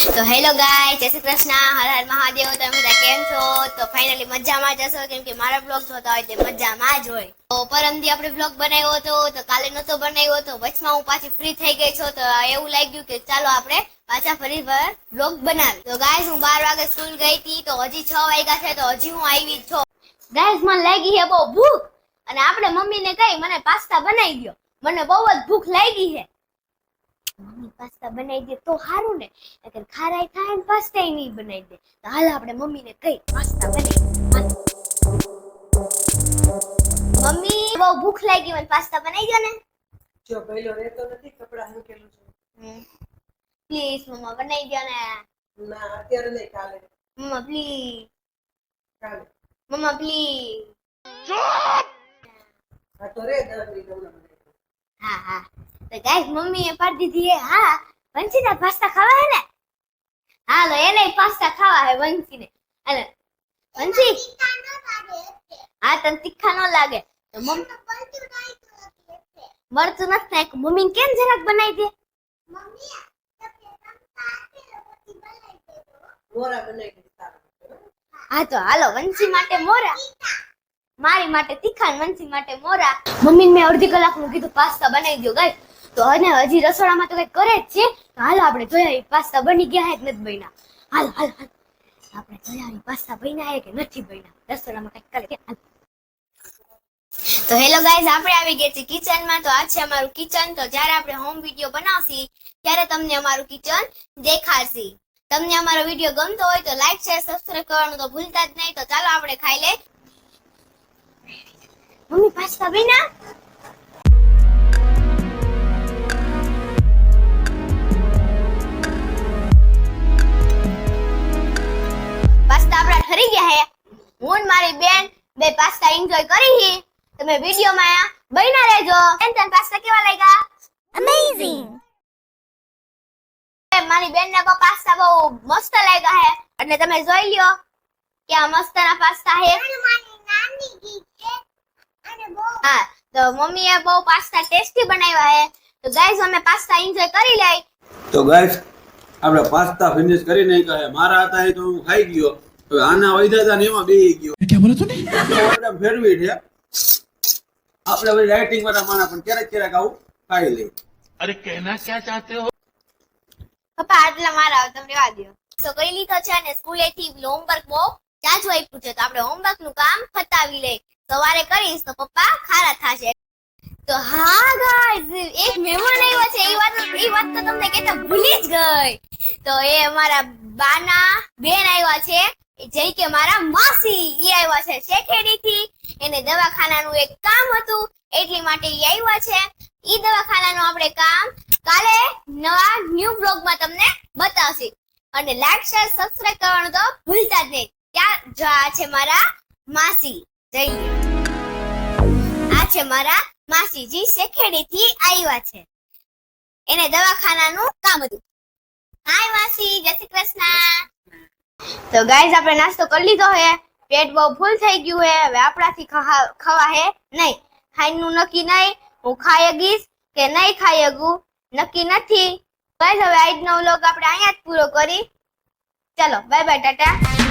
તો હેલો ગાય, જય શ્રી કૃષ્ણ, હર હર મહાદેવ. તમે બધા કેમ છો? તો ફાઇનલી મજામાં જ હશો, કેમ કે મારા બ્લોગ જોતા હોય તે મજામાં જ હોય. તો પરમદી આપણે બ્લોગ બનાવ્યો હતો, તો કાલે નતો બનાવ્યો હતો. વચમાં હું પાછી ફ્રી થઈ ગઈ છું, તો એવું લાગ્યું કે ચાલો આપણે પાછા ફરી બ્લોગ બનાવી. તો ગાઈસ, હું 12 વાગે સ્કૂલ ગઈ હતી, તો હજી 6 વાગ્યા છે, તો હજી હું આવી જ છું. ગાઈસ, મને લાગી છે બહુ ભૂખ, અને આપણે મમ્મીને કહી મને પાસ્તા બનાવી દો. મને બહુ જ ભૂખ લાગી છે. મમ્મી પાસ્તા બનાવી દે તો સારું ને, અગર ખારાઈ થાય ને પાસ્તા નહીં બનાવી દે તો હાલ આપણે મમ્મીને કહી પાસ્તા બનાવી. મમ્મી, બહુ ભૂખ લાગી, મને પાસ્તા બનાવી દો ને. જો પહેલો રહેતો નથી, કપડા મૂકેલું છે. પ્લીઝ મમ્મા, બનાવી દો ને. ના, અત્યારે નહીં, કાલે. મમ્મા પ્લીઝ, કાલે. મમ્મા પ્લીઝ. હા તો રે 10 મિનિટ હમણાં બનાવી. હા હા. તો ગાઈસ, મમ્મીએ પાડી દીધી હે. હા, વંશીના પાસ્તા ખાવા હે ને? હાલો, એને પાસ્તા ખાવા હે વંશીને. અને વંશી, હા તને તીખા ન લાગે તો મરચું નથી નાખ્યું. મમ્મી કેમ જરાક બનાવી દે. મોરા બનાવી દીધા. હા તો હાલો, વંશી માટે મોરા, મારી માટે તીખા, વંશી માટે મોરા. મમ્મીને મેં અડધી કલાકનું કીધું પાસ્તા બનાવી દો ગાઈસ, તો અને હજી રસોડામાં તો કઈ કરે જ છે. તો હાલો આપણે જોઈ આવી પાસ્તા બની ગયા હે કે નથી બન્યા. હાલ હાલ હાલ, આપણે જોઈ આવી પાસ્તા બન્યા હે કે નથી બન્યા. રસોડામાં કઈક કરે. તો હેલો ગાઈઝ, આપણે આવી ગયા છીએ કિચનમાં. તો આ છે અમારું કિચન. તો જ્યારે આપણે હોમ વિડિયો બનાવશી ત્યારે તમને અમારું કિચન દેખાડશી. તમને અમારો વિડિયો ગમતો હોય તો લાઈક શેર સબસ્ક્રાઇબ કરવાનું તો ભૂલતા જ નહીં. તો ચાલો આપણે ખાઈ લે. મમ્મી પાસ્તા બન્યા? પાસ્તા આપણા ઠરી ગયા હે. હું ને મારી બેન બે પાસ્તા એન્જોય કરી હી. તમે વિડિયોમાં બન્યા રહેજો. તને પાસ્તા કેવા લાગ્યા? અમેઝિંગ. મારી બેનને કો પાસ્તા બહુ મસ્ત લાગ્યા હે, એટલે તમે જોઈ લ્યો કે આ મસ્તના પાસ્તા હે. હા, તો મમ્મીએ બહુ પાસ્તા ટેસ્ટી બનાવ્યા હે. તો ગાઈઝ, અમે પાસ્તા એન્જોય કરી લઈ. તો ગાઈસ, આપણે પાસ્તા ફિનિશ કરી નાખ્યા છે. મારા હતા એ તો હું ખાઈ ગયો. હવે આના વૈધા હતા ને એમાં બેહી ગયો. क्या बोला तूने? આપણે ફેરવી છે. આપણે બધી રાઇટિંગ વાળા માણા પણ ક્યારેક ક્યારેક આવું ખાઈ લઈ. अरे कहना क्या चाहते हो? પપ્પા આટલા મારા તમે રેવા દો. તો કઈ લીધો છે ને સ્કૂલેથી હોમવર્ક બહુ જાજુ આપ્યું છે, તો આપણે હોમવર્ક નું કામ પતાવી લઈ. સવારે કરીશ તો પપ્પા ખારા થાશે. તો હા ગાઈઝ, એક મહેમાન આવ્યો છે. એ વાત તો તમને કહેતા ભૂલી જ ગઈ. તો એ અમારા બાના બેન આવ્યા છે, જે કે મારા માસી. એ આવ્યા છે શેખેડીથી. એને દવાખાનાનું એક કામ હતું, એટલી માટે એ આવ્યા છે. ઈ દવાખાનાનું આપણે કામ કાલે નવા ન્યૂ બ્લોગમાં તમને બતાવશે. અને લાઈક શેર સબસ્ક્રાઇબ કરવાનું તો ભૂલતા જ નહીં. ત્યાં જો આ છે મારા માસી. જઈએ, આ છે મારા માસીજી શેખેડીથી આવ્યા છે. એને દવાખાનાનું કામ હતું. હાય માસી, જય શ્રી કૃષ્ણ. તો ગાઈઝ, આપણે નાસ્તો કરી લીધો હે. પેટ બહુ ફૂલ થઈ ગયું હે. હવે આપણાથી ખવા હે નહીં. ખાઈનું નક્કી નહીં. હું ખાઈ ગઈશ કે નહીં ખાઈ શકું નક્કી નથી. ગાઈઝ, હવે આજનો વ્લોગ આપણે અહીંયા જ પૂરો કરી. ચલો, બાય બાય, ટાટા.